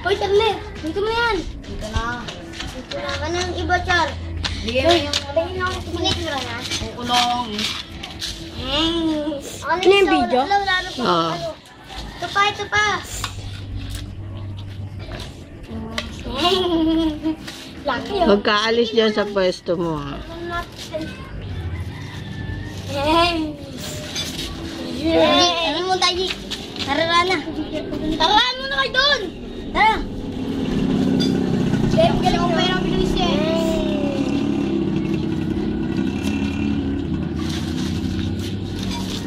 Hoy, Charlet! Dito mo yan! Dito na. Dito na. Anong iba, Char? Bigay mo yung... Kulit mo na. Kukulong. Ano yung video? Wala na po. Oo. Ito pa, ito pa. Laki yun. Huwag ka alis dyan sa pwesto mo. Ano mo tayo? Tara na. Taraan mo na kayo doon. Tara. Galing mo pa yung bilis eh.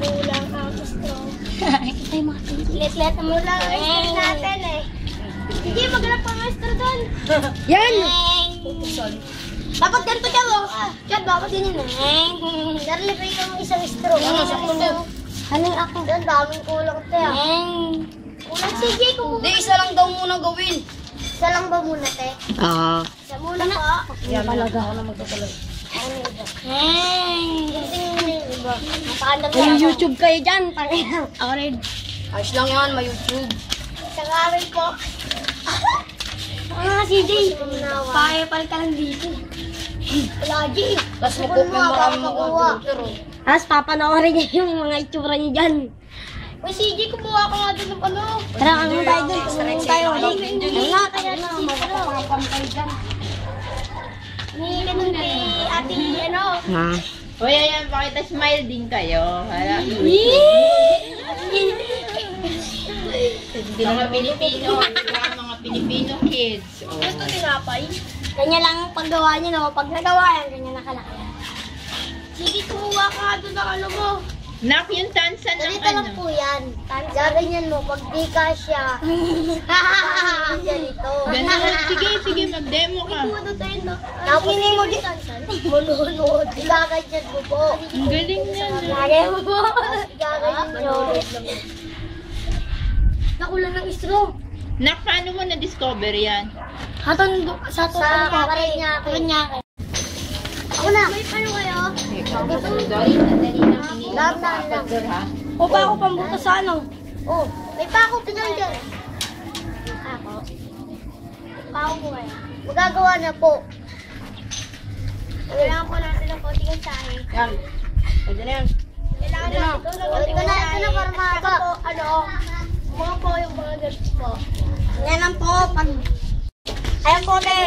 Kulang ang straw. Kita yung mga let mo lang ang straw natin eh. Sige, maghanap pa ng straw doon. Yan! Dapat ganito dyan o. Dyan, dapat yun yun. Darli pa yung isang straw. Ano yung ako? Doon, daming kulang tayo. Kulang si Jay ko. Hindi, isa lang daw muna gawin. Isa lang ba muna, te? Oo. Isa muna po. Yan, talaga. Ako na magtatalag. Ano yung iba? Yung iba. Napakanda ko May ako. YouTube kayo dyan. Ako rin. Ayos lang yan, may YouTube. Isang aral po. Ah, si Jay. Pakipal ka lang dito. Lagi. Tapos magkupin mo kami mga computer. Tapos papanoorin niya yung mga itsura niya dyan. Uy, CJ, kumuha ka nga doon ng ano. Tara, ano tayo dun? Tumulong tayo. Ayun nga, kaya na Magpapakampay dyan. Ni ganun kay ate, ano. Ha? Hoy, ayan, pakita smile din kayo. Hala, mga Pilipino, mga Pilipino kids. Oh. Gusto tinapay? Kanya lang ang paggawa niya, no? Pag nagawa yan, kanya nakalaki. Sige, kumuha ka nga doon ng ano mo. Nak, yung tansan ng Ganito lang ano. po yan. Gaganyan mo, pag di ka siya. Ganito. Ganun. Sige, mag-demo ka. Ano tayo na? Tapos mo din. Manunod. Gaganyan mo po. Ang galing na. Lagay mo po. Gaganyan nyo. Nakulang ng straw. Nak, paano mo na-discover yan? Sa kaparin niya. Ako na. May paano kayo? Dahan lang. O pa ako pambuto sa ano? Oh, may pako pinang dyan. Pako? Pako mo kaya? Magagawa na po. Kailangan po natin ng konting sahe. Yan. Pwede na yan. Kailangan natin ito na para mahaba. Ano? Mga po yung mga ganito po. Yan lang po. Pag... Ayan po, te.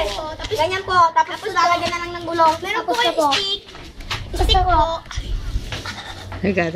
Ganyan po. Tapos lalagyan na lang ng gulong. Meron po Tapos na kayo stick. Stick po. Teka.